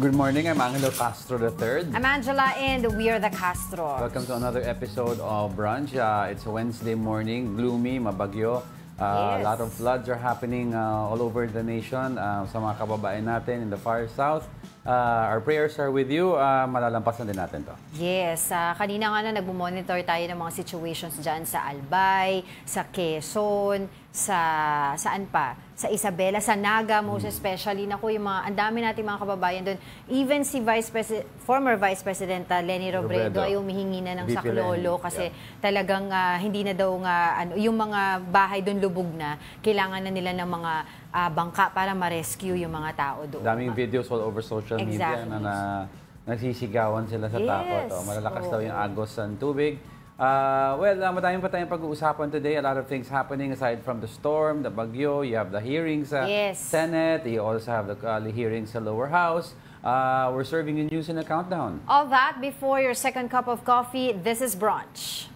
Good morning, I'm Angelo Castro III. I'm Angela and we are the Castro. Welcome to another episode of Brunch. It's a Wednesday morning, gloomy, mabagyo. A lot of floods are happening all over the nation sa mga kababayan natin in the far south. Our prayers are with you. Malalampasan din natin to. Yes, kanina nga na nagmo-monitor tayo ng mga situations dyan sa Albay, sa Quezon, saan pa? Sa Isabela, sa Naga, most especially. Naku, yung mga, ang dami nating mga kababayan doon. Even si former Vice President Leni Robredo ay humihingi na ng saklolo kasi talagang hindi na daw yung mga bahay doon lubog na, kailangan na nila ng mga bangka para ma-rescue yung mga tao doon. Daming videos all over social media na nagsisigawan sila sa takot. Malalakas daw yung agos ng tubig. Madaming pa tayong pag-uusapan today. A lot of things happening aside from the storm, the bagyo. You have the hearings sa Senate. You also have the hearings sa lower house. We're serving you news in a countdown. All that before your second cup of coffee. This is Brunch.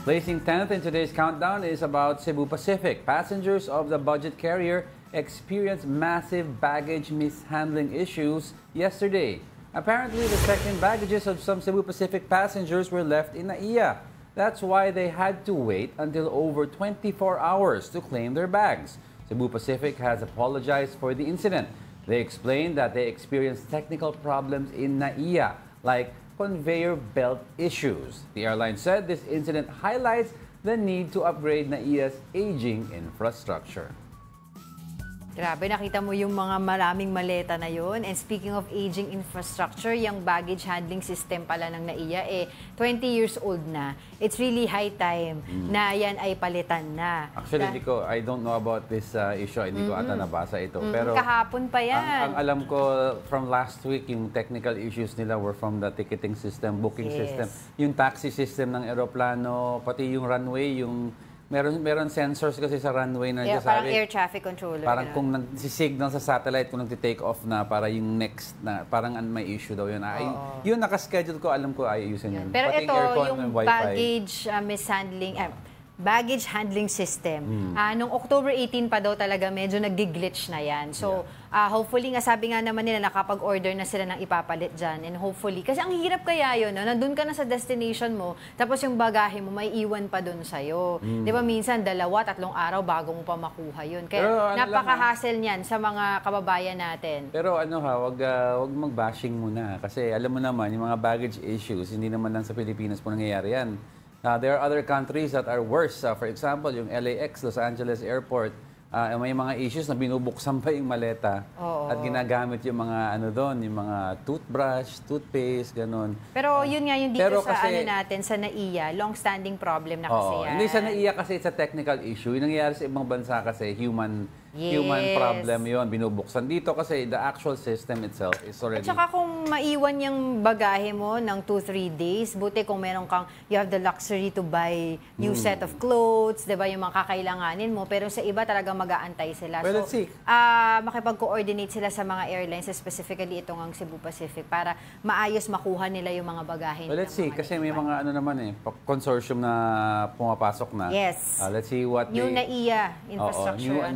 Placing 10th in today's countdown is about Cebu Pacific. Passengers of the budget carrier experienced massive baggage mishandling issues yesterday. Apparently, the checked-in baggages of some Cebu Pacific passengers were left in NAIA. That's why they had to wait until over 24 hours to claim their bags. Cebu Pacific has apologized for the incident. They explained that they experienced technical problems in NAIA, like conveyor belt issues. The airline said this incident highlights the need to upgrade NAIA's aging infrastructure. Grabe, nakita mo yung mga maraming maleta na yun. And speaking of aging infrastructure, yung baggage handling system pala ng NAIA, 20 years old na. It's really high time na yan ay palitan na. Actually, I don't know about this issue. Hindi ko ata nabasa ito. Pero kahapon pa yan. Ang alam ko from last week, yung technical issues nila were from the ticketing system, booking system, yung taxi system ng eroplano, pati yung runway, yung Meron sensors kasi sa runway na nagsasabi. Parang air traffic controller. Parang kung nag-signal sa satellite, kung nag-take off na, para yung next na, parang may issue daw yun. Yun, nakaschedule ko, alam ko ayusin yun. Pero pati ito, yung baggage baggage handling system. Nung October 18 pa daw talaga medyo nag-glitch na yan. So, hopefully nga, sabi nga naman nila nakapag-order na sila ng ipapalit dyan. And hopefully, kasi ang hirap kaya yun, no? Nandun ka na sa destination mo, tapos yung bagahe mo may iwan pa dun sa'yo. Di ba minsan, 2-3 araw bago mo pa makuha yun. Kaya napaka-hassle niyan sa mga kababayan natin. Pero wag mag-bashing muna. Kasi alam mo naman, yung mga baggage issues, hindi naman lang sa Pilipinas po nangyayari yan. There are other countries that are worse. For example, yung LAX, Los Angeles Airport, may mga issues na binubuksan pa yung maleta at ginagamit yung mga yung mga toothbrush, toothpaste, ganun. Pero yun nga yung dito natin sa NAIA, long-standing problem na kasi yan. Hindi sa NAIA kasi it's a technical issue. Yung nangyayari sa ibang bansa kasi human problem yon, binubuksan dito kasi the actual system itself is already. At saka kung maiwan yung bagahe mo ng 2-3 days, buti kung meron kang, you have the luxury to buy new set of clothes, diba, yung mga kakailanganin mo, pero sa iba talaga mag-aantay sila. Well, let's see. Makipag-coordinate sila sa mga airlines, specifically itong ang Cebu Pacific, para maayos makuha nila yung mga bagahe. Well, let's see, kasi may mga consortium na pumapasok na. Yes. Let's see what yung NAIA infrastructure.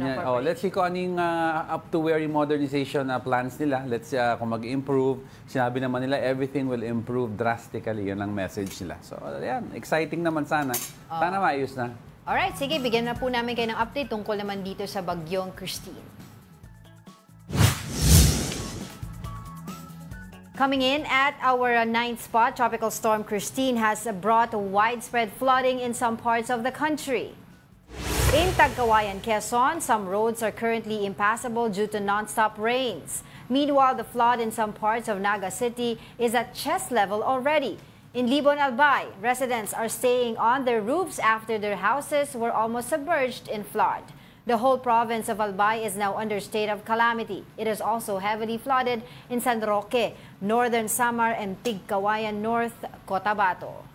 Let's see kung anong up to where yung modernization plans nila. Let's see kung mag-improve. Sinabi naman nila, everything will improve drastically. Yun ang message nila. So, yan. Exciting naman sana. Sana maayos na. Alright, sige. Bigyan na po namin kayo ng update tungkol naman dito sa bagyong Christine. Coming in at our 9th spot, Tropical Storm Christine has brought widespread flooding in some parts of the country. In Tagkawayan, Quezon, some roads are currently impassable due to non-stop rains. Meanwhile, the flood in some parts of Naga City is at chest level already. In Libon, Albay, residents are staying on their roofs after their houses were almost submerged in flood. The whole province of Albay is now under state of calamity. It is also heavily flooded in San Roque, Northern Samar, and Tigkawayan North, Cotabato.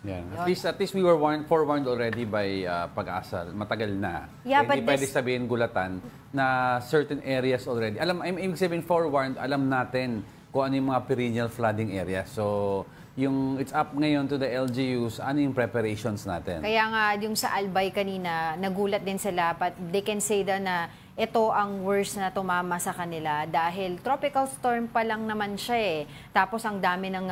Yeah. At least we were forewarned already by Pag-asa. Matagal na. Yeah, hindi pwede sabihin gulatan na certain areas already. Ibig sabihin forewarned, alam natin kung ano yung mga perennial flooding areas. So, it's up ngayon to the LGUs, ano yung preparations natin? Kaya nga, yung sa Albay kanina, nagulat din sila, but they can say na ito ang worst na tumama sa kanila dahil tropical storm pa lang naman siya eh. Tapos ang dami ng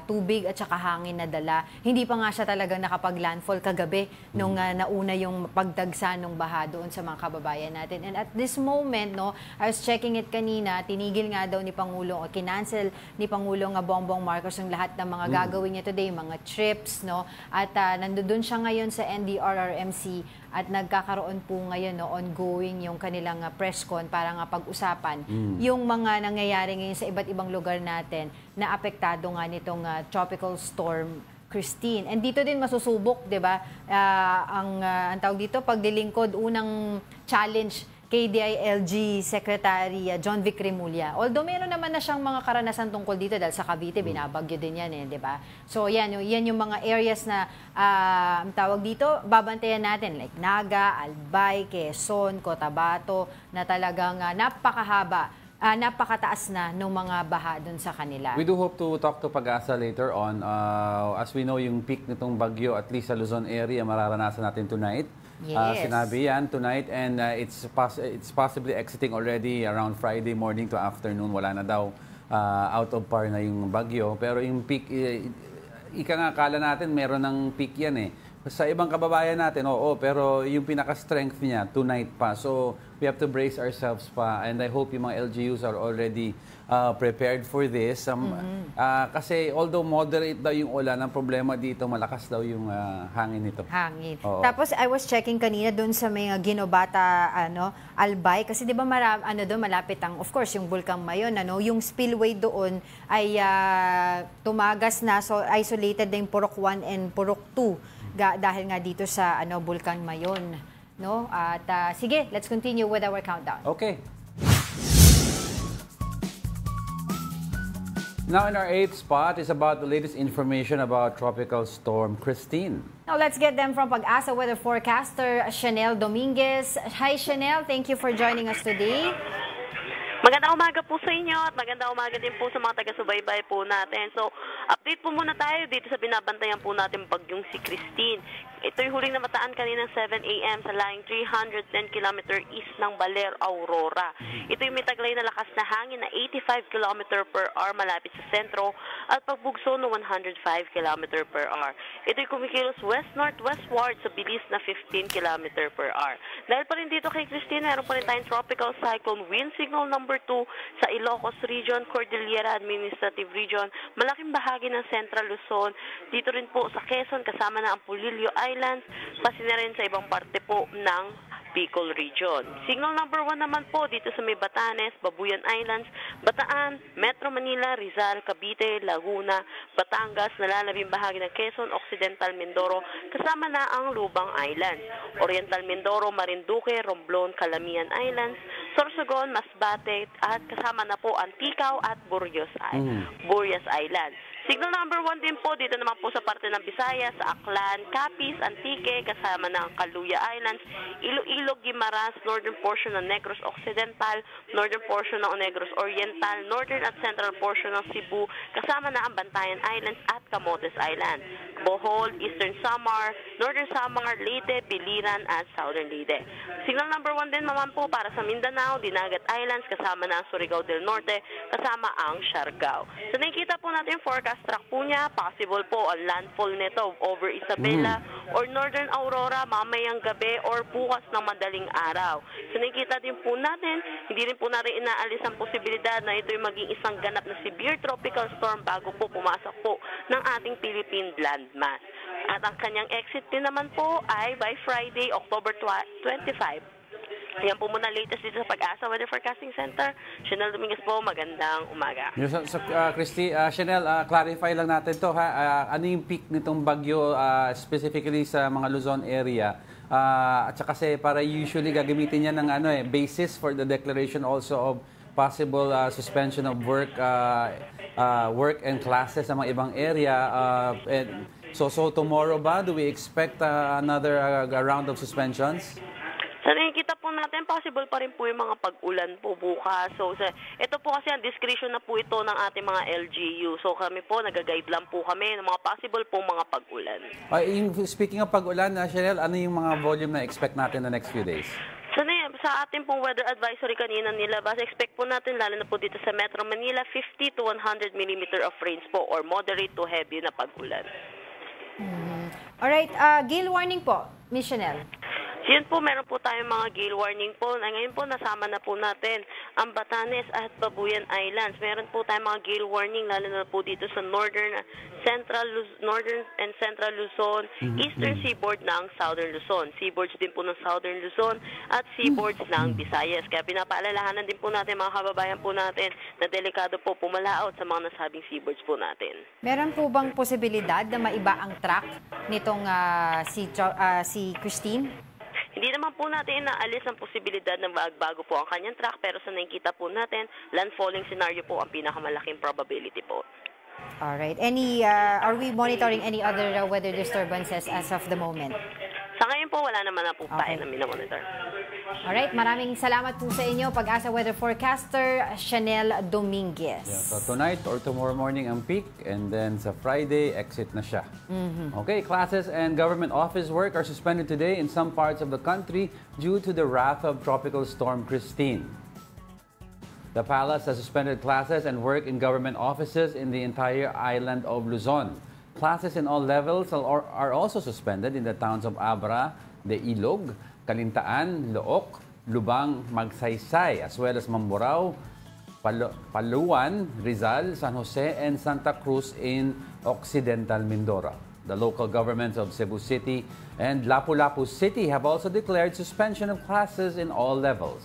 tubig at saka hangin na dala. Hindi pa nga siya talagang nakapag-landfall kagabi nung nauna yung pagdagsa ng baha doon sa mga kababayan natin. And at this moment, no, I was checking it kanina, tinigil nga daw ni Pangulo o kinancel ni Pangulong Bongbong Marcos yung lahat ng mga gagawin niya today, mga trips, no. At nandoon siya ngayon sa NDRRMC at nagkakaroon po ngayon no, ongoing yung kanilang press con para nga pag-usapan yung mga nangyayari ngayon sa iba't ibang lugar natin na apektado nga nitong tropical storm Christine. And dito din masusubok, 'di ba? Ang tawag dito paglilingkod unang challenge kay DILG Secretary John Vic Remulla. Although meron naman na siyang mga karanasan tungkol dito dahil sa Cavite, binabagyo din yan eh, di ba? So yan yung mga areas na ang tawag dito, babantayan natin like Naga, Albay, Quezon, Cotabato na talagang napakahaba, napakataas na ng mga baha dun sa kanila. We do hope to talk to Pag-asa later on. As we know, yung peak nitong bagyo, at least sa Luzon area, mararanasan natin tonight. Yes. Sinabi yan tonight and it's possibly exiting already around Friday morning to afternoon. Wala na daw out of par na yung bagyo. Pero yung peak, ika nga akala natin meron ng peak yan eh. Sa ibang kababayan natin, oo, pero yung pinaka-strength niya, tonight pa. So, we have to brace ourselves pa. And I hope yung mga LGUs are already prepared for this. Kasi although moderate daw yung ulan, ang problema dito, malakas daw yung hangin nito. Hangin. Oo. Tapos, I was checking kanina doon sa may Ginobata, Albay. Kasi di ba doon malapit ang, of course, yung Bulkang Mayon. Yung spillway doon ay tumagas na. So, isolated na yung Purok 1 and Purok 2. Dahil nga dito sa Bulkang Mayon, no? At sige, let's continue with our countdown. Okay. Now in our 8th spot is about the latest information about Tropical Storm Christine. Now let's get them from Pag-asa weather forecaster Chanel Dominguez. Hi Chanel, thank you for joining us today. Magandang umaga po sa inyo at magandang umaga din po sa mga taga-subaybay po natin. So, update po muna tayo dito sa binabantayan po natin bagyong si Christine. Ito yung huling namataan kanina 7 a.m. sa laying 310 km east ng Baler, Aurora. Ito yung may taglay na lakas na hangin na 85 km per hour malapit sa sentro at pagbugso na 105 km per hour. Ito yung kumikilos west-northwestward sa bilis na 15 km per hour. Dahil pa rin dito kay Christine, meron pa rin tayong tropical cyclone wind signal number 2 sa Ilocos Region, Cordillera Administrative Region, malaking bahagi ng Central Luzon, dito rin po sa Quezon kasama na ang Pulilio Islands, pati na rin sa ibang parte po ng Bicol Region. Signal number 1 naman po dito sa may Batanes, Babuyan Islands, Bataan, Metro Manila, Rizal, Cavite, Laguna, Batangas, nalalabing bahagi ng Quezon, Occidental Mindoro, kasama na ang Lubang Islands, Oriental Mindoro, Marinduque, Romblon, Calamian Islands, Sorsogon, Masbate, at kasama na po Anticaw at Burias Islands. Signal number 1 din po dito naman po sa parte ng Visayas, sa Aklan, Capiz, Antique, kasama ng Caluya Islands, Iloilo, Guimaras, northern portion ng Negros Occidental, northern portion ng Negros Oriental, northern at central portion ng Cebu, kasama na ang Bantayan Islands at Camotes Island, Bohol, Eastern Samar, Northern Samar, Leyte, Biliran at Southern Leyte. Signal number 1 din naman po para sa Mindanao, Dinagat Islands, kasama na ang Surigao del Norte, kasama ang Siargao. So nakikita po natin yung forecast track po niya, possible po ang landfall nito over Isabela or Northern Aurora mamayang gabi or bukas ng madaling araw. So nakikita din po natin, hindi rin po natin inaalis ang posibilidad na ito yung maging isang ganap na severe tropical storm bago po pumasok po ng ating Philippine landmass. At ang kanyang exit din naman po ay by Friday, October 25. Ayan po muna latest dito sa Pag-asa Weather Forecasting Center. Chanel Dominguez po, magandang umaga. Christy, Chanel, clarify lang natin to ha. Ano yung peak nitong bagyo specifically sa mga Luzon area? At saka kasi para usually gagamitin niya ng basis for the declaration also of possible suspension of work and classes sa mga ibang area. So tomorrow ba, do we expect another round of suspensions? So nakikita nakikita po natin, possible pa rin po yung mga pag-ulan po bukas. So, ito po kasi ang discretion na po ito ng ating mga LGU. So, kami po, nag-guide lang po kami ng mga possible po mga pag-ulan. Speaking of pag-ulan, Cheryl, ano yung mga volume na expect natin the next few days? So, sa ating pong weather advisory kanina nila, basta expect po natin, lalo na po dito sa Metro Manila, 50 to 100 millimeter of rains po or moderate to heavy na pag-ulan. Alright, gale warning po, Miss Chanel. Yun po, meron po tayong mga gale warning po. Ngayon po, nasama na po natin ang Batanes at Babuyan Islands. Meron po tayong mga gale warning, lalo na po dito sa northern and central Luzon, eastern seaboard ng southern Luzon, seaboards din po ng southern Luzon, at seaboards ng Visayas. Kaya pinapaalalahanan din po natin mga kababayan po natin na delikado po pumalaot sa mga nasabing seaboards po natin. Meron po bang posibilidad na maiba ang track nitong si Christine? Hindi naman po natin inaalis ang posibilidad na magbago po ang kanyang track, pero sa nakikita po natin, landfalling scenario po ang pinakamalaking probability po. Alright. Are we monitoring any other weather disturbances as of the moment? Sa ngayon po, wala naman na po tayo na minamonitor. Alright, maraming salamat po sa inyo, Pag-asa Weather Forecaster, Chanel Dominguez. Yeah, so tonight or tomorrow morning ang peak, and then sa Friday, exit na siya. Okay, classes and government office work are suspended today in some parts of the country due to the wrath of Tropical Storm Christine. The palace has suspended classes and work in government offices in the entire island of Luzon. Classes in all levels are also suspended in the towns of Abra, De Ilog, Calintaan, Look, Lubang, Magsaysay, as well as Mamburao, Paluan, Rizal, San Jose, and Santa Cruz in Occidental Mindoro. The local governments of Cebu City and Lapu-Lapu City have also declared suspension of classes in all levels.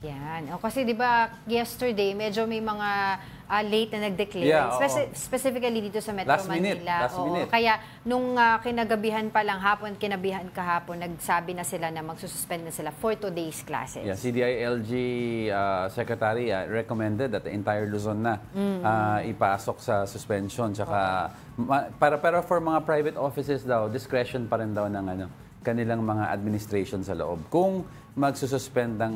Yan. O, kasi di ba yesterday medyo may mga late na nag-declare. Yeah, Specifically dito sa Metro Manila. Last minute. Kaya nung kinagabihan pa lang kinabihan kahapon, nagsabi na sila na magsususpend na sila for today's classes. Yeah, CDILG Secretary recommended that the entire Luzon na ipasok sa suspension. Tsaka, pero for mga private offices daw, discretion pa rin daw ng kanilang mga administration sa loob kung magsususpend ng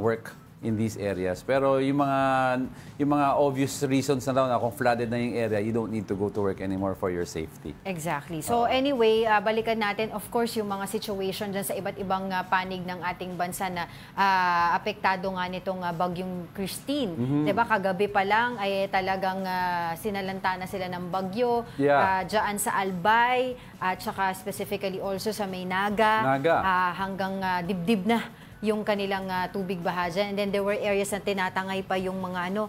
work in these areas. Pero yung mga obvious reasons na daw na kung flooded na yung area, you don't need to go to work anymore for your safety. Exactly. So anyway, balikan natin of course yung mga situation dyan sa iba't ibang panig ng ating bansa na apektado nga nitong bagyong Christine. Diba kagabi pa lang ay talagang sinalanta na sila ng bagyo dyan sa Albay at saka specifically also sa Maynaga. Hanggang dibdib na yung kanilang tubig baha dyan. And then there were areas na tinatangay pa yung mga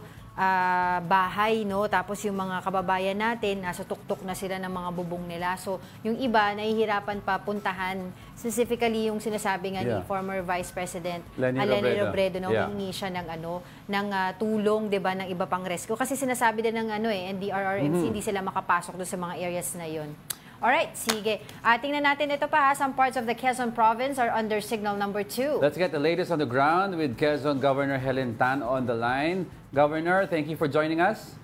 bahay, no? Tapos yung mga kababayan natin, nasa tuktok na sila ng mga bubong nila. So yung iba, nahihirapan pa puntahan. Specifically yung sinasabi nga ni former Vice President Leni Robredo na humingi siya ng tulong, 'di ba, ng iba pang rescue. Kasi sinasabi din ng NDRRMC, hindi sila makapasok doon sa mga areas na yon. Alright, sige. Tingnan natin ito pa. Some parts of the Quezon Province are under signal number 2. Let's get the latest on the ground with Quezon Governor Helen Tan on the line. Governor, thank you for joining us.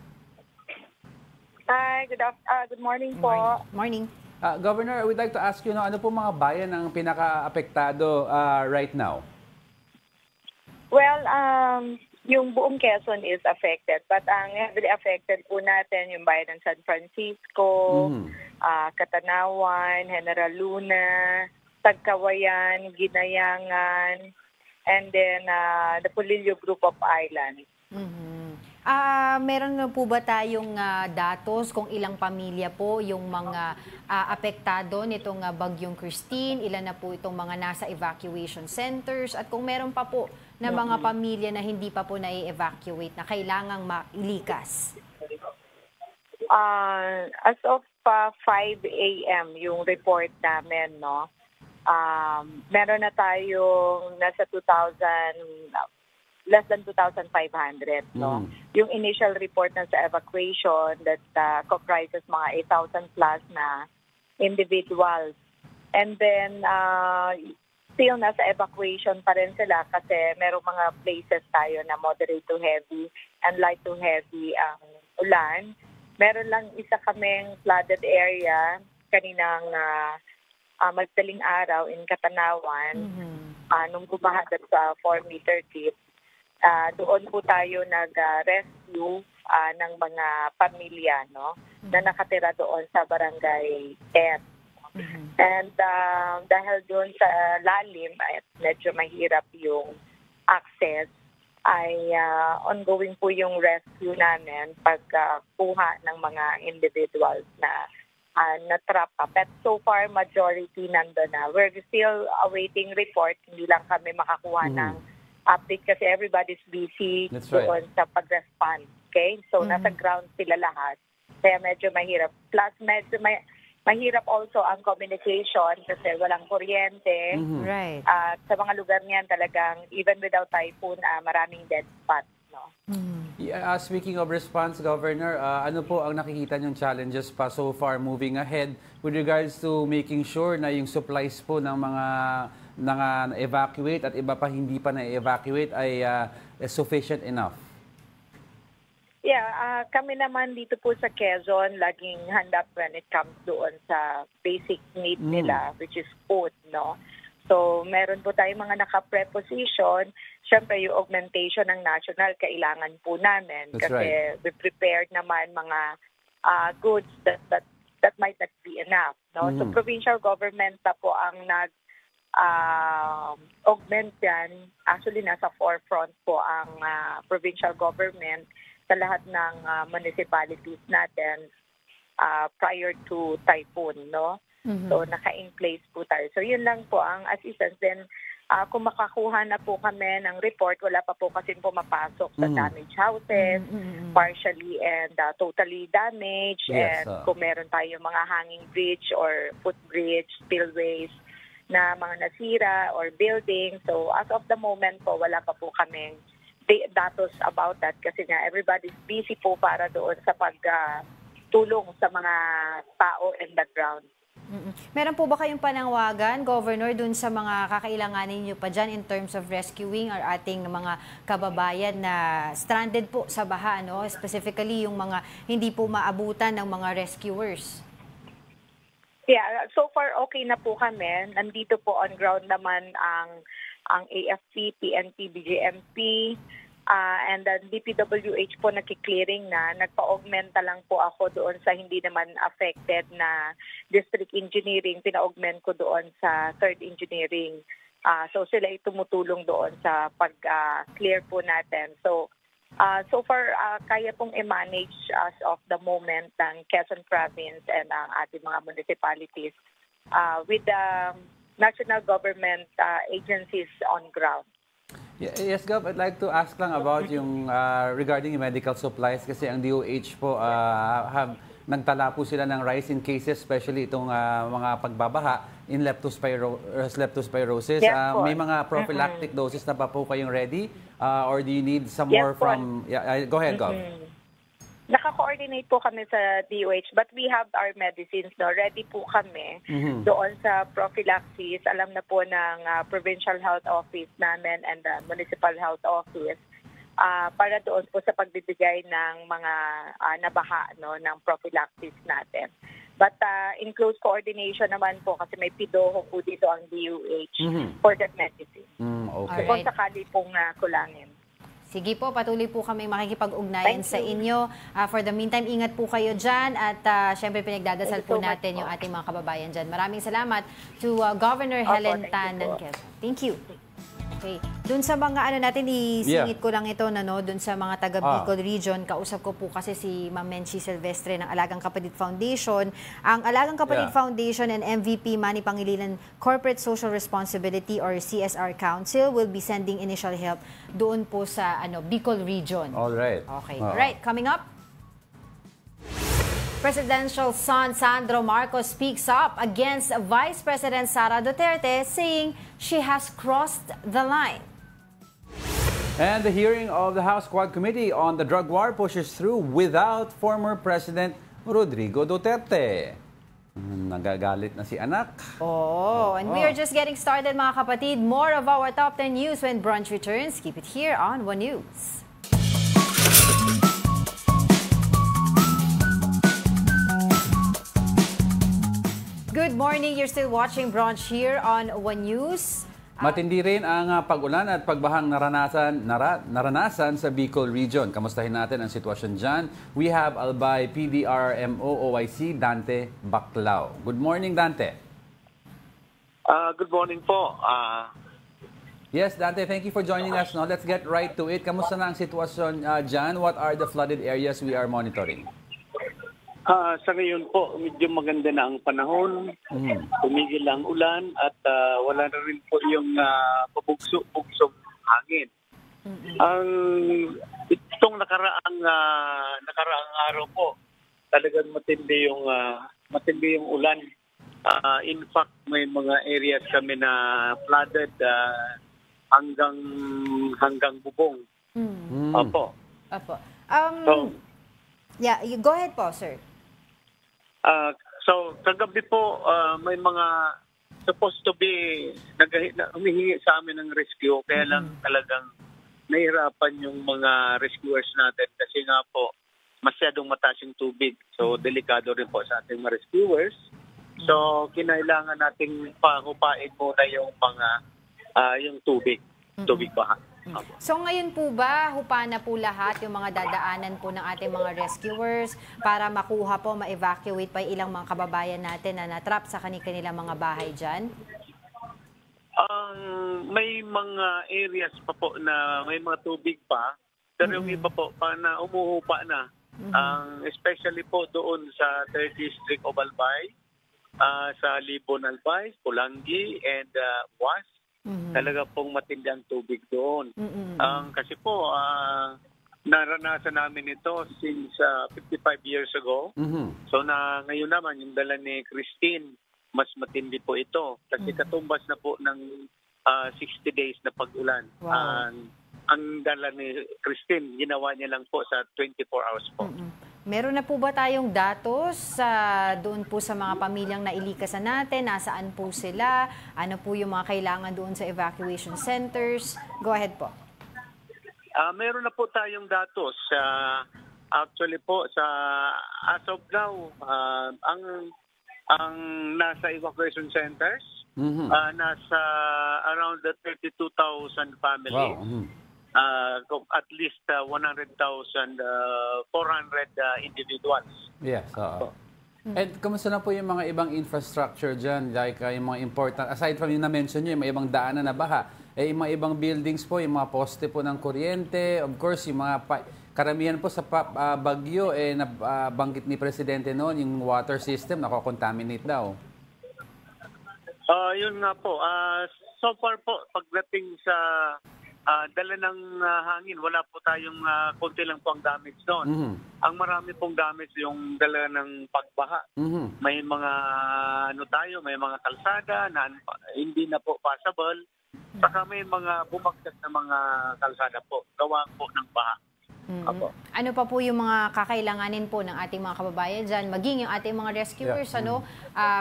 Hi, good morning po. Morning. Governor, I would like to ask you, ano po mga bayan ang pinaka-apektado right now? Well, yung buong Quezon is affected, but ang heavily affected po natin yung bayan ng San Francisco, Catanawan, General Luna, Tagkawayan, Ginayangan, and then the Polillo Group of Islands. Meron na po ba tayong datos kung ilang pamilya po yung mga apektado nitong bagyong Christine? Ilan na po itong mga nasa evacuation centers? At kung meron pa po na mga pamilya na hindi pa po na-evacuate na kailangang mailikas? As of 5 a.m. yung report namin, no? Meron na tayong nasa less than 2,500, no? Yung initial report na sa evacuation that comprises mga 8,000 plus na individuals. And then, still nasa evacuation pa rin sila kasi merong mga places tayo na moderate to heavy and light to heavy ang ulan. Meron lang isa kaming flooded area kaninang magdaling araw in Katanawan, nung bumaha sa 4-meter deep. Doon po tayo nag-rescue ng mga pamilya, no, na nakatira doon sa barangay F. And dahil doon sa lalim at medyo mahirap yung access, ay ongoing po yung rescue namin pagkuha ng mga individuals na na-trap up. But so far, majority nandun na. We're still awaiting report. Hindi lang kami makakuha ng update kasi everybody's busy doon sa pag-respond. Okay? So, nasa ground sila lahat. Kaya medyo mahirap. Plus, medyo mahirap also ang communication kasi walang kuryente. Right. At sa mga lugar niyan talagang, even without typhoon, maraming dead spots. No? Speaking of response, Governor, ano po ang nakikita niyong challenges pa so far moving ahead with regards to making sure na yung supplies po ng mga na-evacuate at iba pa hindi pa na-evacuate ay sufficient enough? Yeah, kami naman dito po sa Quezon, laging handa when it comes doon sa basic need nila, which is food, no? So, meron po tayong mga naka-preposition. Siyempre, yung augmentation ng national, kailangan po namin. That's kasi right. we prepared naman mga goods that might not be enough, no? So, provincial government na po ang augment yan. Actually, nasa forefront po ang provincial government sa lahat ng municipalities natin prior to typhoon, no? So, naka-in place po tayo. So, yun lang po ang assistance. Then, kung makakuha na po kami ng report, wala pa po kasi pumapasok sa damaged houses, partially and totally damaged. Yes, and kung meron tayo mga hanging bridge or footbridge, spillways na mga nasira or building. So, as of the moment po, wala pa po kaming datos about that kasi nga everybody's busy po para doon sa pagtulong sa mga tao in the ground. Meron po ba kayong panawagan, Governor, dun sa mga kakailanganin niyo pa dyan in terms of rescuing our ating mga kababayan na stranded po sa baha, no? Specifically yung mga hindi po maabutan ng mga rescuers? Yeah, so far okay na po kami. Nandito po on ground naman ang AFP, PNP, BGMP, and then DPWH po nakiklearing na. Nagpa-augmenta lang po ako doon sa hindi naman affected na district engineering. Pina-augment ko doon sa third engineering. So sila ay tumutulong doon sa pag-clear po natin. So far, kaya pong i-manage as of the moment ng Quezon Province and ang ating mga municipalities with the national government agencies on ground. Yes, Gov, I'd like to ask lang about yung regarding yung medical supplies kasi ang DOH po nagtala po sila ng rise in cases, especially itong mga pagbabaha in leptospirosis. Yes, may mga prophylactic doses na pa po kayong ready? Or do you need some more from... go ahead, Gov. Naka-coordinate po kami sa DOH but we have our medicines, no? Ready po kami doon sa prophylaxis. Alam na po ng Provincial Health Office namin and the Municipal Health Office para doon po sa pagbibigay ng mga nabaha, no, ng prophylaxis natin. But in close coordination naman po kasi may PIDOHO po dito ang DOH for that medicine. Okay. So kung sakali pong kulangin. Sige po, patuloy po kami makikipag-ugnayan sa inyo. For the meantime, ingat po kayo dyan at syempre pinagdadasal po natin yung ating mga kababayan dyan. Maraming salamat to Governor Helen Tan ng Quezon. Thank you. Okay. Doon sa mga ano natin, isingit ko lang ito na no, doon sa mga taga Bicol region, kausap ko po kasi si Ma'am Menchie Silvestre ng Alagang Kapatid Foundation. Ang Alagang Kapatid Foundation and MVP Manny Pangilinan Corporate Social Responsibility or CSR Council will be sending initial help doon po sa Bicol region. All right. Okay. All right, coming up. Presidential son Sandro Marcos speaks up against Vice President Sara Duterte, saying she has crossed the line. And the hearing of the House Quad Committee on the drug war pushes through without former President Rodrigo Duterte. Nagagalit na si anak. And we are just getting started, mga kapatid. More of our top 10 news when brunch returns. Keep it here on One News. Good morning. you're still watching Brunch here on One News. Matindi rin ang pag-ulan at pagbahang naranasan sa Bicol Region. Kamustahin natin ang sitwasyon dyan. We have Albay PDRMO OIC Dante Baclao. Good morning, Dante. Good morning po. Yes, Dante, thank you for joining us. Now, let's get right to it. Kamusta na ang sitwasyon dyan? What are the flooded areas we are monitoring? Sa ngayon po, medyo maganda na ang panahon. Tumigil ang ulan at wala na rin po yung pabugso-bugsong hangin. Itong nakaraang araw po, talagang matindi yung ulan. In fact, may mga areas kami na flooded hanggang bubong. Opo. Opo. So, go ahead po, sir. So, kagabi po, may mga supposed to be humihingi sa amin ng rescue. Kaya lang talagang nahirapan yung mga rescuers natin kasi nga po, masyadong mataas yung tubig. So, delikado rin po sa ating mga rescuers. So, kinailangan nating pahupain muna yung yung tubig baha. So ngayon po ba, hupa na po lahat yung mga dadaanan po ng ating mga rescuers para makuha po, ma-evacuate pa ilang mga kababayan natin na natrap sa kanilang mga bahay dyan? May mga areas pa po na may mga tubig pa, pero yung iba po pa na umuhupa na. Especially po doon sa 3rd District of Albay, sa Libon Albay, Pulangi, and Was. Talaga pong matindi ang tubig doon. Kasi po, naranasan namin ito since 55 years ago. So ngayon naman, yung dala ni Christine, mas matindi po ito. Kasi katumbas na po ng 60 days na pag-ulan. Wow. Ang dala ni Christine, ginawa niya lang po sa 24 hours po. Meron na po ba tayong datos doon po sa mga pamilyang nailikasan natin? Nasaan po sila? Ano po yung mga kailangan doon sa evacuation centers? Go ahead po. Meron na po tayong datos. Actually po, as of now, ang nasa evacuation centers, nasa around 32,000 families. Wow. At least 100,400 individuals. Yes. And kamusta na po yung mga ibang infrastructure dyan? Like yung mga important, aside from yung na-mention nyo, yung mga ibang daanan na baha, yung mga ibang buildings po, yung mga poste po ng kuryente, of course, yung mga karamihan po sa bagyo, nabanggit ni Presidente noon, yung water system, nako-contaminate daw. Yun nga po. So far po, pagdating sa dala ng hangin, wala po tayong konti lang po ang damage doon. Ang marami pong damage yung dala ng pagbaha. May mga may mga kalsada na hindi na po passable. Saka may mga bumagsak na mga kalsada po, gawa po ng baha. Ano pa po yung mga kakailanganin po ng ating mga kababayan dyan, maging yung ating mga rescuers,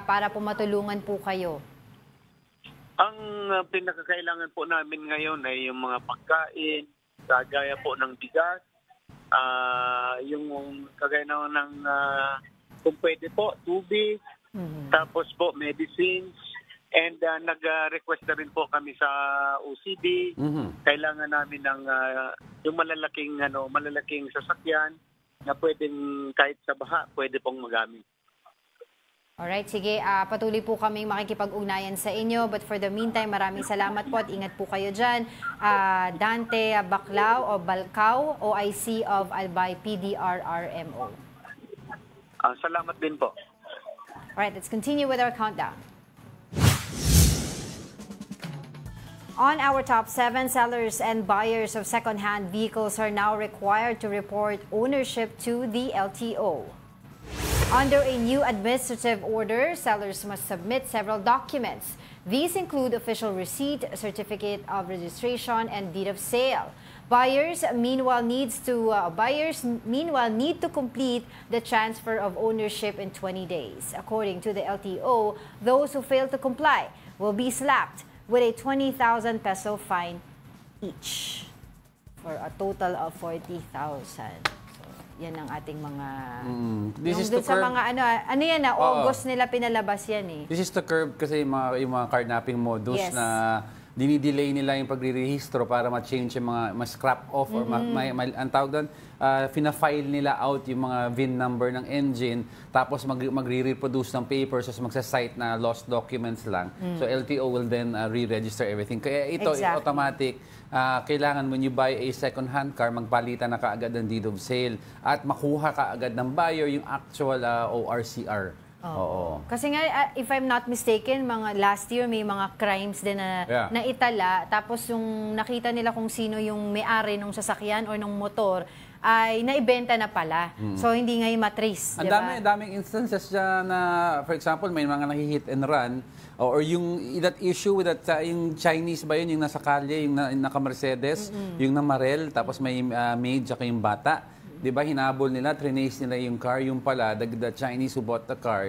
para po matulungan po kayo? Ang pinakakailangan po namin ngayon ay yung mga pagkain, kagaya po ng bigas, yung kagaya ng kung pwede po, tubig, tapos po medicines, and nag-request na rin po kami sa OCD. Kailangan namin ng yung malalaking sasakyan na pwedeng kahit sa baha, pwede pong magamit. Alright, sige. Patuloy po kaming makikipag-ugnayan sa inyo. But for the meantime, maraming salamat po at ingat po kayo dyan. Dante Baclao o Balcao, OIC of Albay PDRRMO. Salamat din po. Alright, let's continue with our countdown. On our top 7, sellers and buyers of second-hand vehicles are now required to report ownership to the LTO. Under a new administrative order, sellers must submit several documents. These include official receipt, certificate of registration, and deed of sale. Buyers meanwhile need to complete the transfer of ownership in 20 days. According to the LTO, those who fail to comply will be slapped with a 20,000 peso fine each for a total of 40,000. Yan ang ating mga... This is dun to sa curb... mga August nila pinalabas yan eh. This is to curb kasi yung mga carnapping modus Yes. na dinidelay nila yung pagre-rehistro para ma-change yung mga ma-scrap off or ang tawag doon, fina-file nila out yung mga VIN number ng engine tapos magre-reproduce ng papers so magsa-cite na lost documents lang. So LTO will then re-register everything. Kaya ito Exactly. automatic. Kailangan when you buy a second-hand car, magpalitan na kaagad ng deed of sale at makuha kaagad ng buyer yung actual ORCR. Oo. Kasi nga, if I'm not mistaken, mga last year may mga crimes din na naitala. Tapos yung nakita nila kung sino yung may-ari ng sasakyan or ng motor, ay naibenta na pala. So, hindi ngayon matrace. Ang daming instances dyan na, for example, may mga nakihit and run or yung that issue with that, yung Chinese ba yun, yung nasa kalye, yung naka-Mercedes, yung namarel, tapos may maid, tsaka yung bata. Diba, hinabol nila, trinace nila yung car, yung pala, the Chinese who bought the car,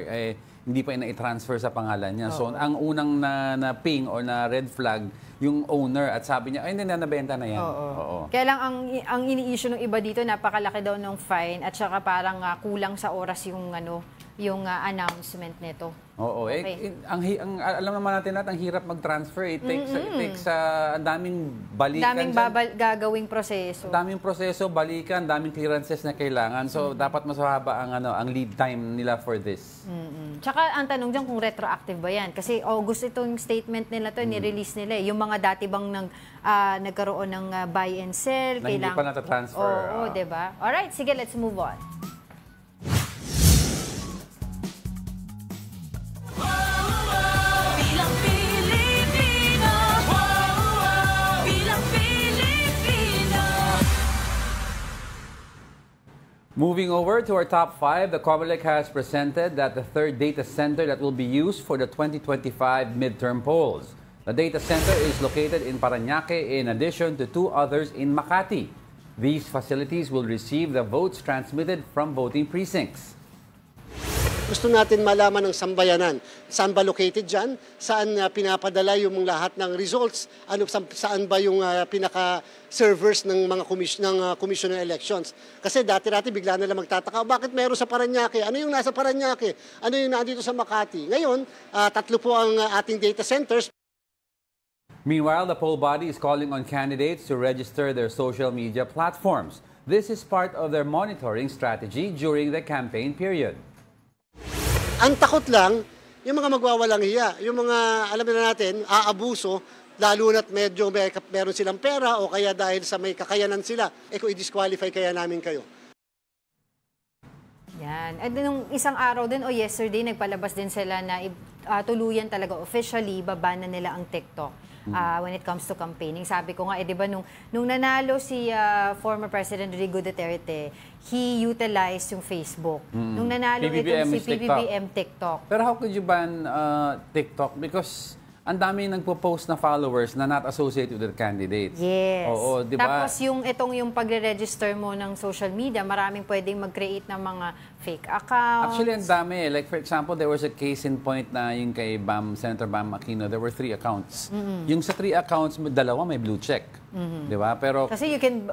hindi pa i-transfer sa pangalan niya. So, ang unang na ping or na red flag, yung owner, at sabi niya, ay, hindi na, nabenta na yan. Oo. Kaya lang, ang ini-issue ng iba dito, napakalaki daw ng fine, at saka parang kulang sa oras yung, yung announcement nito. Oo. Okay. Alam naman natin ang hirap mag-transfer. It takes ang daming balikan. Daming gagawing proseso. Daming proseso, balikan, daming clearances na kailangan. So, dapat mas mahaba ang lead time nila for this. Tsaka ang tanong dyan kung retroactive ba yan? Kasi August itong statement nila to, ni-release nila. Yung mga dati bang nagkaroon ng buy and sell. Na hindi pa natatransfer. Oo, diba? Alright, sige, let's move on. Moving over to our top 5, the COMELEC has presented that the third data center that will be used for the 2025 midterm polls. The data center is located in Parañaque in addition to 2 others in Makati. These facilities will receive the votes transmitted from voting precincts. Gusto natin malaman ng sambayanan. Saan ba located dyan? Saan pinapadala yung lahat ng results? Saan ba yung pinaka-servers ng mga commission ng elections? Kasi dati-dati bigla nila magtataka, bakit meron sa Parañaque? Ano yung nasa Parañaque? Ano yung nandito sa Makati? Ngayon, 3 po ang ating data centers. Meanwhile, the poll body is calling on candidates to register their social media platforms. This is part of their monitoring strategy during the campaign period. Ang takot lang, yung mga magwawalang hiya, yung mga, alam na natin, aabuso, lalo na't medyo meron silang pera o kaya dahil sa may kakayanan sila, kung i-disqualify kaya namin kayo. Yan. At nung isang araw din o yesterday, nagpalabas din sila na tuluyan talaga officially, babana nila ang TikTok. When it comes to campaigning. Sabi ko nga, di ba, nung nanalo si former President Rodrigo Duterte, he utilized yung Facebook. Nung nanalo itong si PBBM TikTok. Pero how could you ban TikTok? Because ang dami nagpo-post na followers na not associated with the candidates. Yes. Oo, di ba? Tapos yung pagre-register mo ng social media, maraming pwedeng mag-create ng mga fake accounts. Actually, ang dami. Like, for example, there was a case in point na yung kay Senator Bam Aquino, there were 3 accounts. Yung sa 3 accounts, 2 may blue check. Di ba? Pero kasi you can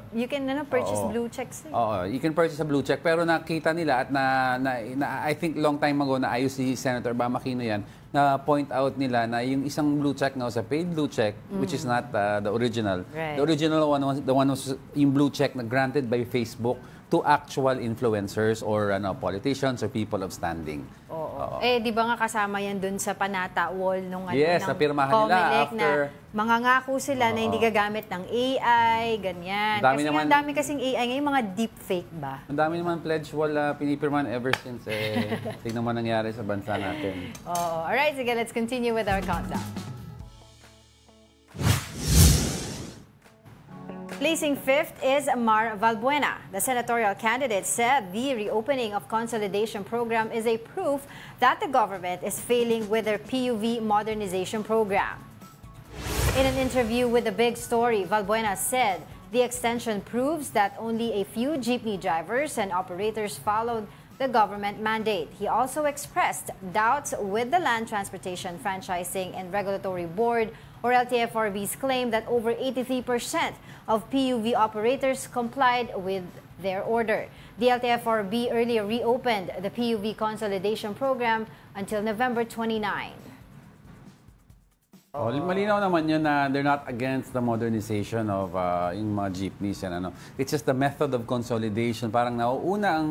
purchase blue checks. Oo, you can purchase a blue check. Pero nakita nila at I think long time ago na ayos si Senator Bam Aquino yan, na point out nila na yung isang blue check nga sa paid blue check, which is not the original. Right. The original one was yung blue check na granted by Facebook to actual influencers or politicians or people of standing. Oo. Di ba nga kasama yan dun sa panata wall nung yes, ng napirmahan nila after na mangangako sila na hindi gagamit ng AI, ganyan. Kasi ang dami kasing AI ngayon, mga deepfake ba? Ang dami naman pledge wall pinipirmahan ever since tingnan mo nangyari sa bansa natin. Alright, sige, let's continue with our countdown. Placing 5th is Mar Valbuena. The senatorial candidate said the reopening of consolidation program is a proof that the government is failing with their PUV modernization program. In an interview with The Big Story, Valbuena said the extension proves that only a few jeepney drivers and operators followed the government mandate. He also expressed doubts with the Land Transportation Franchising and Regulatory Board, or LTFRB's claim that over 83% of PUV operators complied with their order. The LTFRB earlier reopened the PUV consolidation program until November 29. Oh, malinaw naman yun na they're not against the modernization of yung mga jeepneys and ano. It's just the method of consolidation. Parang nauuna ang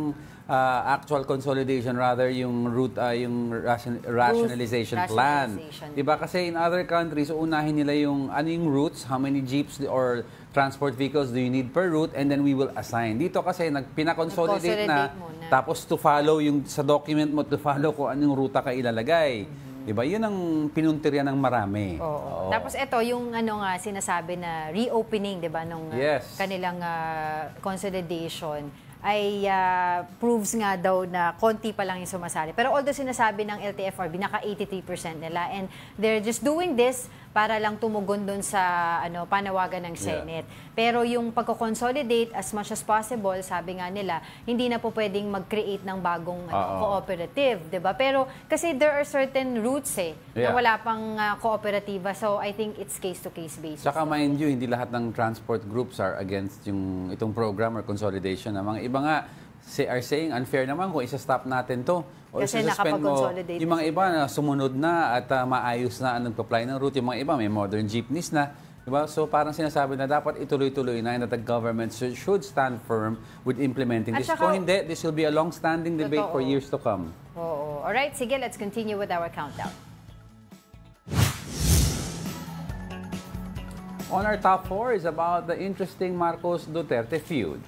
actual consolidation rather yung route yung rationalization plan. Diba? Kasi in other countries, unahin nila yung ano yung routes, how many jeeps or transport vehicles do you need per route, and then we will assign. Dito kasi pinakonsolidate na, tapos to follow yung sa document mo, to follow kung anong ruta ka ilalagay. Diba? Yun ang pinuntirya ng marami. Oo. Tapos ito, yung ano nga sinasabi na reopening, diba, nung kanilang consolidation, ay proves nga daw na konti pa lang yung sumasali. Pero although sinasabi ng LTFRB, naka 83% nila. And they're just doing this para lang tumugon doon sa panawagan ng Senate. Pero yung pagko-consolidate as much as possible, sabi nga nila, hindi na po pwedeng mag-create ng bagong cooperative, 'di ba? Pero kasi there are certain routes na wala pang kooperatiba. So I think it's case to case basis. Saka mind you, hindi lahat ng transport groups are against itong program or consolidation. Ang mga iba nga are saying unfair naman kung isa-stop natin to. O kasi nakapag-consolidate. Yung mga iba na sumunod na at maayos na ang nagpa-apply ng route. Yung mga iba may modern jeepneys na. Diba? So parang sinasabi na dapat ituloy-tuloy na and that the government should stand firm with implementing this. Kung hindi, this will be a long-standing debate for years to come. Oo. Alright, sige, let's continue with our countdown. On our top 4 is about the interesting Marcos-Duterte feud.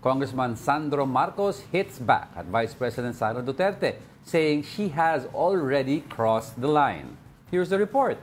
Congressman Sandro Marcos hits back at Vice President Sara Duterte, saying she has already crossed the line. Here's the report.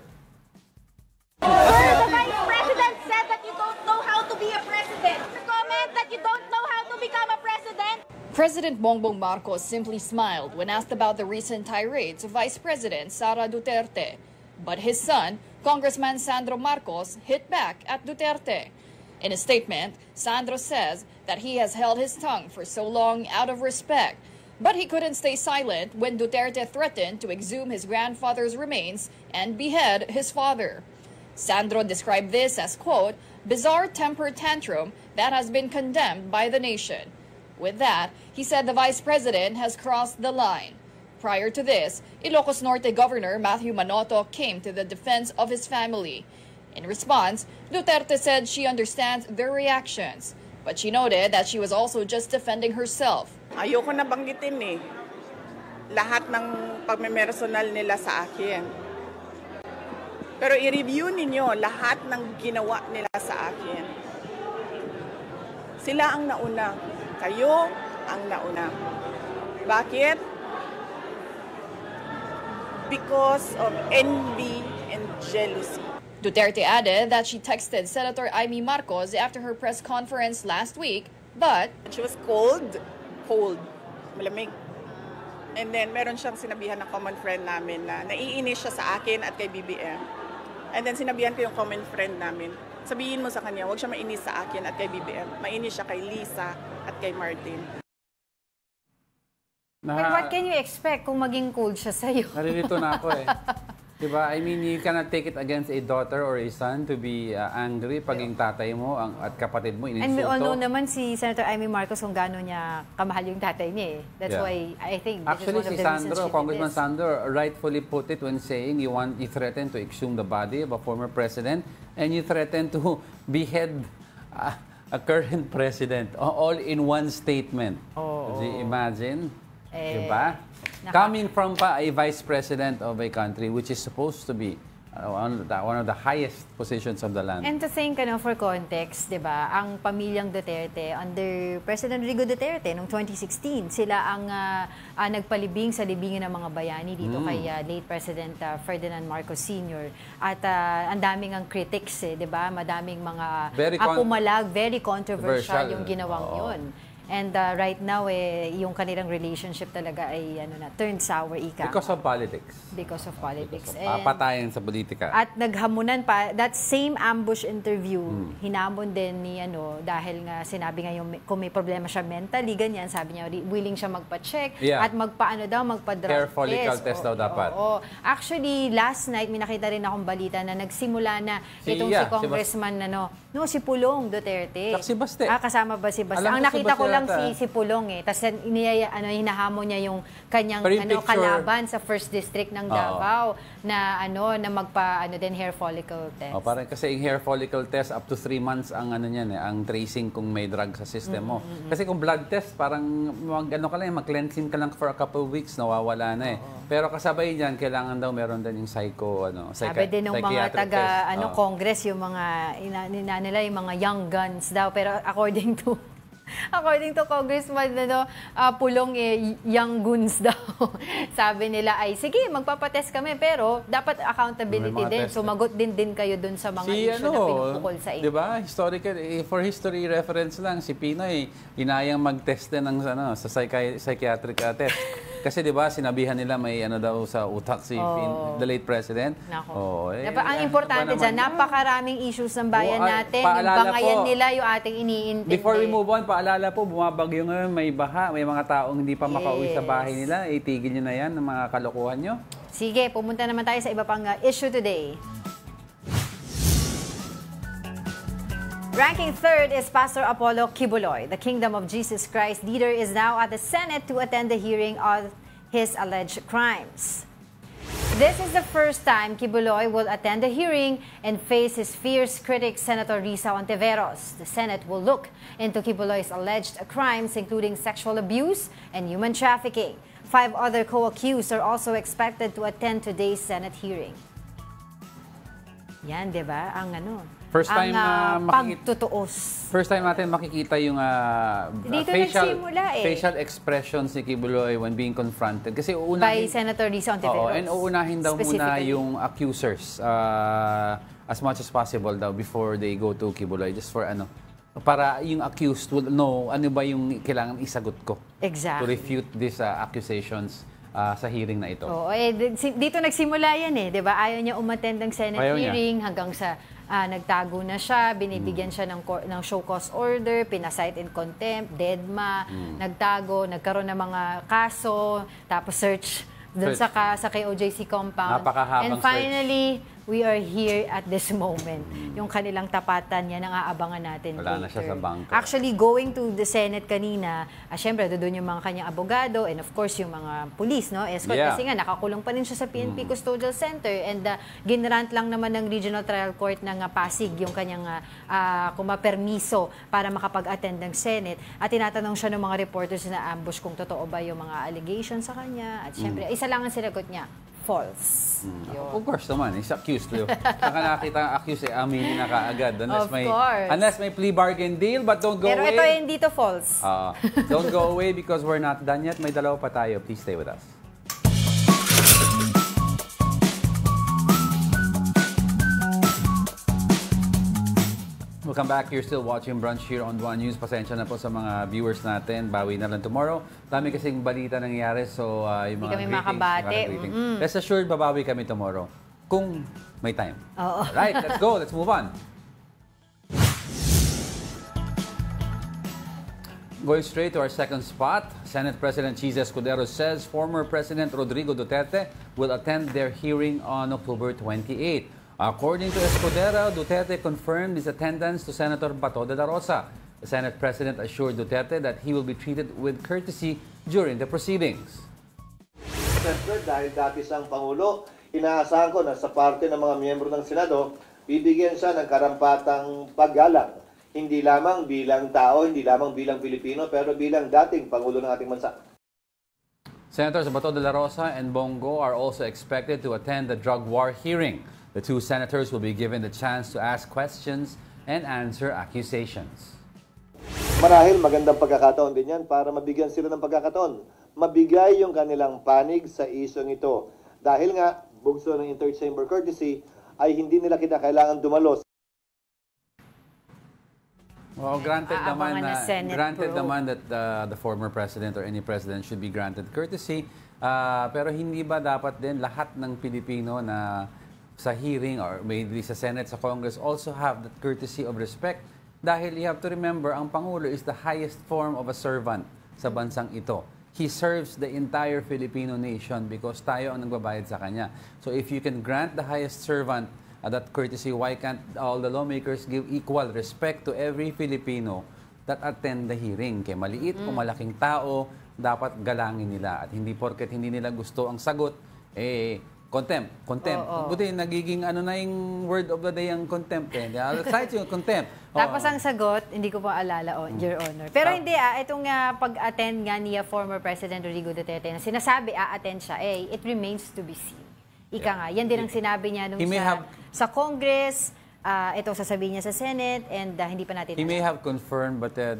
The Vice President said that you don't know how to be a president. Comment that you don't know how to become a president. President Bongbong Marcos simply smiled when asked about the recent tirades of Vice President Sara Duterte. But his son, Congressman Sandro Marcos, hit back at Duterte. In a statement, Sandro says that he has held his tongue for so long out of respect, but he couldn't stay silent when Duterte threatened to exhume his grandfather's remains and behead his father. Sandro described this as, quote, bizarre temper tantrum that has been condemned by the nation. With that, he said the Vice President has crossed the line. Prior to this, Ilocos Norte Governor Matthew Manotoc came to the defense of his family. In response, Duterte said she understands their reactions, but she noted that she was also just defending herself. Ayoko na banggitin lahat ng pagmemersonal nila sa akin. Pero i-review ninyo lahat ng ginawa nila sa akin. Sila ang nauna. Kayo ang nauna. Bakit? Because of envy and jealousy. Duterte added that she texted Senator Amy Marcos after her press conference last week, but she was cold, malamig. And then meron siyang sinabihan ng common friend namin na naiinis siya sa akin at kay BBM. And then sinabihan ko yung common friend namin, sabihin mo sa kanya, huwag siya mainis sa akin at kay BBM. Mainis siya kay Lisa at kay Martin. But what can you expect kung maging cold siya sa'yo? Naririto na ako Diba? I mean, you cannot take it against a daughter or a son to be angry pag yung tatay mo at kapatid mo ininsulto. And we all know naman si Senator Amy Marcos kung gaano niya kamahal yung tatay niya That's why I think this actually, is one of the reasons she did Congressman this. Sandro rightfully put it when saying you threaten to exhume the body of a former president and you threaten to behead a current president all in one statement. Do you imagine? Diba? Coming from a vice president of a country which is supposed to be one of the highest positions of the land. And to think, for context, di ba, ang pamilyang Duterte under President Rodrigo Duterte noong 2016, sila ang nagpalibing sa libingan ng mga bayani dito kay late President Ferdinand Marcos Sr. At ang daming ang critics, di ba? Madaming mga pumalag, very controversial yung ginawang yun. And right now, yung kanilang relationship talaga ay turned sour, ika. Because of politics. Because of politics. Papatayan sa politika. At naghamunan pa, that same ambush interview, hinamon din ni dahil nga sinabi nga yung kung may problema siya mentally, ganyan, sabi niya, willing siya magpa-check at magpa-drug hair follicle test daw dapat. Actually, last night, may nakita rin akong balita na nagsimula na itong si Congressman, No, si Pulong Duterte. Tsaka si Baste. Kasama ba si Baste? Alam Ang ko si nakita ko Baste lang yata. si Pulong eh. Tapos hinahamon niya yung kanyang Pero yung picture- kalaban sa first district ng Davao na din hair follicle test. Parang kasi yung hair follicle test up to 3 months ang niyan ang tracing kung may drug sa system mo. Kasi kung blood test parang mag-cleansing ka lang for a couple of weeks nawawala na eh. Pero kasabay diyan kailangan daw meron din yung Sabi din ng mga taga Congress yung mga nila yung mga young guns daw, pero according to Congressman Pulong young guns daw. Sabi nila ay sige magpapatest kami pero dapat accountability din. Sumagot din kayo dun sa mga issue na pinupukol sa inyo. 'Di ba? Historical for history reference lang si Pinoy inayang mag-test din ng sa psychiatric test. Kasi 'di ba sinabihan nila may daw sa utak si the late president. Ang importante diyan, napakaraming issues ng bayan natin. Yung bangayan nila yung ating iniintindi. Before we move on, paalala po, bumabagyo ngayon, may baha, may mga taong hindi pa makauwi sa bahay nila. Itigil nyo na yan ng mga kalokohan nyo. Sige, pumunta naman tayo sa iba pang issue today. Ranking third is Pastor Apollo Kibuloy. The Kingdom of Jesus Christ leader is now at the Senate to attend the hearing on his alleged crimes. This is the first time Kibuloy will attend the hearing and face his fierce critic, Senator Risa Ontiveros. The Senate will look into Kibuloy's alleged crimes, including sexual abuse and human trafficking. 5 other co-accused are also expected to attend today's Senate hearing. Yan, di ba? First time pagtutuos. First time natin makikita yung facial expressions ni Kibuloy when being confronted. Kasi by Senator Risa Ontiveros. And uunahin daw muna yung accusers as much as possible daw before they go to Kibuloy. Just for para yung accused will know ano ba yung kailangan isagot ko. Exactly. To refute these accusations sa hearing na ito. Dito nagsimula yan di ba? Ayaw niya umattend ng Senate hearing hanggang sa nagtago na siya, binibigyan siya ng show cause order, pinasight in contempt, deadma, nagtago, nagkaroon ng mga kaso, tapos search doon sa KOJC compound. And finally, we are here at this moment. Yung kanilang tapatan yan, ang aabangan natin. Wala na siya sa bangko. Actually, going to the Senate kanina, syempre, doon yung mga kanyang abogado and of course, yung mga police, escort. Kasi nga, nakakulong pa rin siya sa PNP Custodial Center and ginrant lang naman ng Regional Trial Court ng Pasig yung kanyang kumapermiso para makapag-attend ng Senate. At tinatanong siya ng mga reporters na ambush kung totoo ba yung mga allegations sa kanya. At syempre, isa lang ang sinagot niya. False. Of course naman, he's accused. Saka nakakita ang accused, aminin na kaagad. Unless may plea bargain deal, but don't go away. Pero ito hindi to false. Don't go away because we're not done yet. May dalawa pa tayo. Please stay with us. Welcome back. You're still watching Brunch here on One News. Pasensya na po sa mga viewers natin. Bawi na lang tomorrow. Dami kasing balita nangyayari. So, yung mga kami makabate. Rest assured, babawi kami tomorrow. Kung may time. Right, let's go. Let's move on. Going straight to our second spot, Senate President Cheese Escudero says former President Rodrigo Duterte will attend their hearing on October 28. According to Escudero, Duterte confirmed his attendance to Senator Bato de la Rosa. The Senate President assured Duterte that he will be treated with courtesy during the proceedings. Siyempre, dahil dati siyang Pangulo, inaasahan ko na sa parte ng mga miyembro ng Senado, bibigyan siya ng karampatang paggalang. Hindi lamang bilang tao, hindi lamang bilang Pilipino, pero bilang dating Pangulo ng ating bansa. Senators Bato de la Rosa and Bongo are also expected to attend the drug war hearing. The two senators will be given the chance to ask questions and answer accusations. Marahil magandang pagkakataon din yan para mabigyan sila ng pagkakataon. Mabigay yung kanilang panig sa isyong ito. Dahil nga, bugso ng inter-chamber courtesy ay hindi nila kita kailangan dumalos. Well, granted naman that the former president or any president should be granted courtesy. Pero hindi ba dapat din lahat ng Pilipino na sa hearing or maybe sa Senate, sa Congress also have that courtesy of respect? Dahil you have to remember, ang Pangulo is the highest form of a servant sa bansang ito. He serves the entire Filipino nation because tayo ang nagbabayad sa kanya. So if you can grant the highest servant That courtesy, why can't all the lawmakers give equal respect to every Filipino that attend the hearing? Kaya maliit o malaking tao, dapat galangin nila. At hindi porket hindi nila gusto ang sagot, contempt. Buti nagiging ano na yung word of the day ang contempt. I'll cite yung contempt. Tapos ang sagot, hindi ko pa alala, Your Honor. Pero hindi, itong pag-attend nga niya former President Rodrigo Duterte na sinasabi, attend siya, it remains to be seen. Ika nga, yan din ang sinabi niya nung sa Congress, ito sasabihin niya sa Senate, and hindi pa natin... He may have confirmed, but the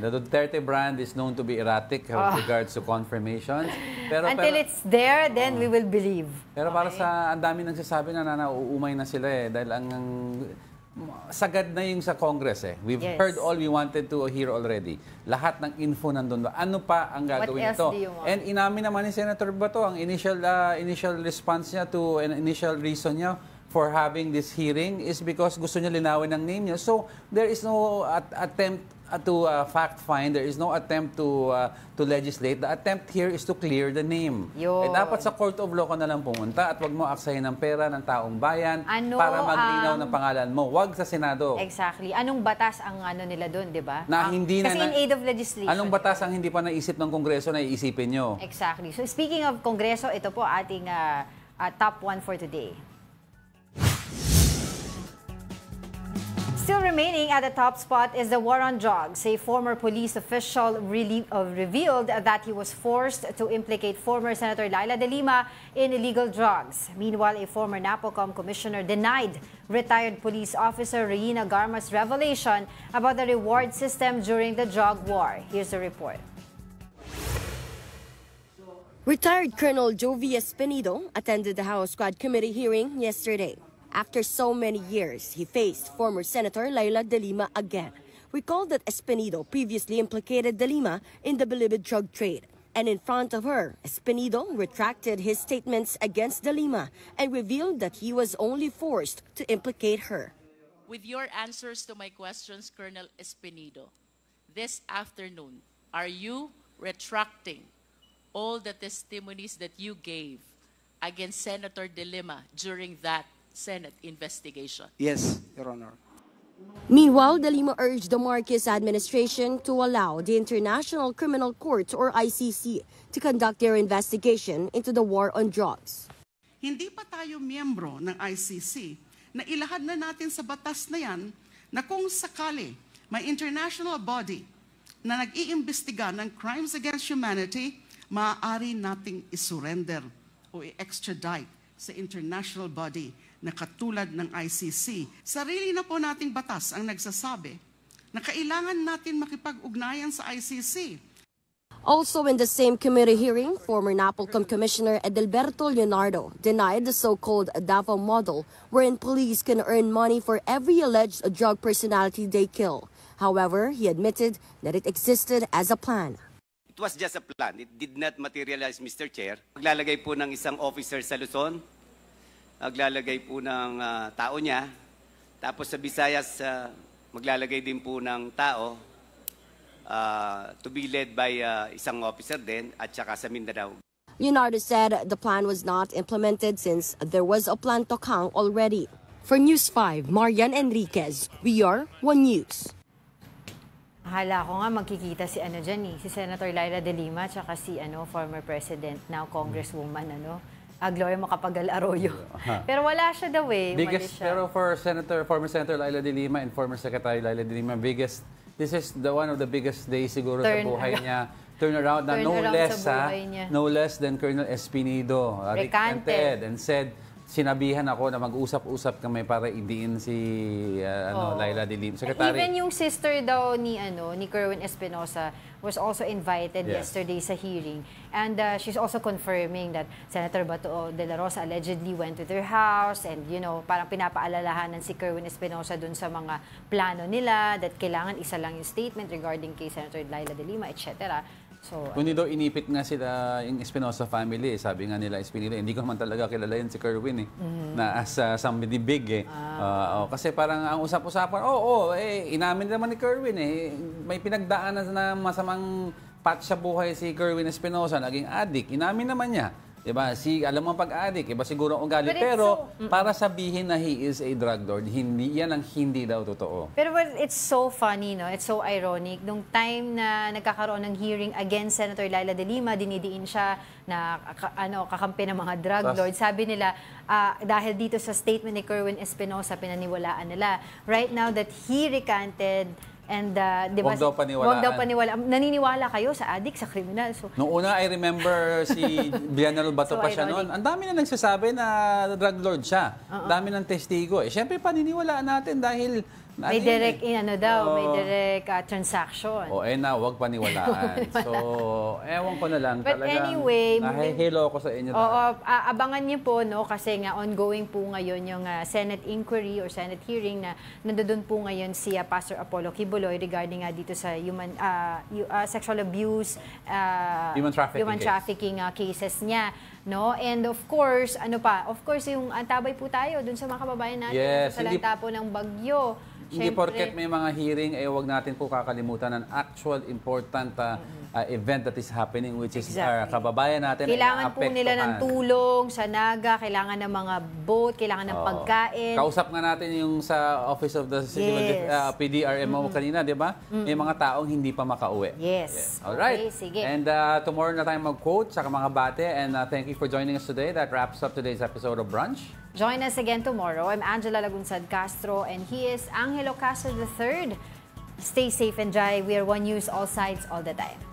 Duterte brand is known to be erratic with regards to confirmations. Until it's there, then we will believe. Pero para sa, ang dami nagsasabi na nauumay na sila dahil ang sagad na yung sa Congress We've heard all we wanted to hear already. Lahat ng info nandun. Ano pa ang gagawin ito? And inamin naman ni Senator Bato, ang initial response niya to, an initial reason niya for having this hearing is because gusto niya linawin ang name niya. So, there is no attempt to fact-find. There is no attempt to legislate. The attempt here is to clear the name. Dapat sa Court of Law ka na lang pumunta at wag mo aksayin ng pera ng taong bayan para maglinaw ng pangalan mo. Wag sa Senado. Exactly. Anong batas ang nila doon, di ba? Kasi in aid of legislation. Anong batas ang hindi pa naisip ng Kongreso na iisipin nyo? Exactly. So, speaking of Kongreso, ito po ating top 1 for today. Still remaining at the top spot is the war on drugs. A former police official revealed that he was forced to implicate former Senator Laila De Lima in illegal drugs. Meanwhile, a former NAPOCOM commissioner denied retired police officer Reina Garma's revelation about the reward system during the drug war. Here's the report. Retired Colonel Jovi Espinido attended the House Squad Committee hearing yesterday. After so many years, he faced former Senator Laila De Lima again. Recall that Espinido previously implicated De Lima in the believed drug trade. And in front of her, Espinido retracted his statements against De Lima and revealed that he was only forced to implicate her. With your answers to my questions, Colonel Espinido, this afternoon, are you retracting all the testimonies that you gave against Senator De Lima during that Senate investigation? Yes, Your Honor. Meanwhile, De Lima urged the Marquez administration to allow the International Criminal Court or ICC to conduct their investigation into the war on drugs. Hindi pa tayo miyembro ng ICC na ilahad na natin sa batas na yan na kung sakali may international body na nag-iimbestiga ng crimes against humanity, maaari nating isurrender o i-extradite sa international body na katulad ng ICC. Sarili na po nating batas ang nagsasabi na kailangan natin makipag-ugnayan sa ICC. Also in the same committee hearing, former NAPOCOM Commissioner Edelberto Leonardo denied the so-called Davao model wherein police can earn money for every alleged drug personality they kill. However, he admitted that it existed as a plan. It was just a plan. It did not materialize, Mr. Chair. Maglalagay po ng isang officer sa Luzon, maglalagay po ng tao niya, tapos sa Visayas, maglalagay din po ng tao to be led by isang officer din, at saka sa Mindanao. Leonardo said the plan was not implemented since there was a plan to count already. For News 5, Marian Enriquez, we are One News. Akala ko nga magkikita si si Senator Laila De Lima at si former President, now Congresswoman Gloria Macapagal Arroyo. Pero wala siya daw Pero for former Senator Laila De Lima and former Secretary Laila De Lima, this is one of the biggest days siguro sa buhay niya. Turnaround na no less than Colonel Espinido recanted and said, sinabihan ako na mag-usap-usap kami para idiin si Laila De Lima, Secretary. Even yung sister daw ni Kerwin Espinosa was also invited yesterday sa hearing. And she's also confirming that Senator Bato de la Rosa allegedly went to their house and parang pinapaalalahanan si Kerwin Espinosa dun sa mga plano nila that kailangan isa lang yung statement regarding kay Senator Laila De Lima, etc. So, kundi daw inipit nga sila yung Espinosa family. Sabi nga nila Espinosa, hindi ko man talaga kilala yun si Kerwin na as somebody big kasi parang ang usap-usapan, inamin naman ni Kerwin may pinagdaanan na masamang patch sa buhay si Kerwin Espinosa, naging addict. Inamin naman niya. Diba? Alam mo pag-addict, iba siguro ang ugali. Pero para sabihin na he is a drug lord, yan ang hindi daw totoo. Pero it's so funny, no? It's so ironic. Nung time na nagkakaroon ng hearing against Senator Laila de Lima, dinidiin siya na kakampi ng mga drug lords. Sabi nila, dahil dito sa statement ni Kerwin Espinosa, pinaniwalaan nila. Right now that he recanted, and Huwag daw paniwalaan. Naniniwala kayo sa addict, sa kriminal. So, noong una, I remember si Villanel Bato pa siya noon. Ang dami na nagsasabi na drug lord siya. Dami ng testigo. Siyempre, paniniwalaan natin dahil may direct may direct transaction. Huwag paniwalaan. So, ewan ko na lang. But talagang anyway, nahihilo ako sa inyo. Abangan niyo po, no, kasi nga ongoing po ngayon yung Senate inquiry or Senate hearing na nandoon po ngayon si Pastor Apollo Kibuloy regarding dito sa sexual abuse, human trafficking cases niya. No? And of course, yung antabay po tayo dun sa mga kababayan natin sa salanta po ng bagyo. Hindi porket may mga hearing, huwag natin po kakalimutan ang actual important event that is happening, which is kababayan natin. Kailangan po nila ng tulong sa Naga, kailangan ng mga boat, kailangan ng pagkain. Kausap nga natin yung sa Office of the PDRMO kanina, di ba? May mga taong hindi pa makauwi. Yes. Alright. Okay, sige. And tomorrow na tayo mag-quote sa mga bate. And thank you for joining us today. That wraps up today's episode of Brunch. Join us again tomorrow. I'm Angela Lagunsad Castro and he is Angelo Castro III. Stay safe and dry. We are One News, all sides, all the time.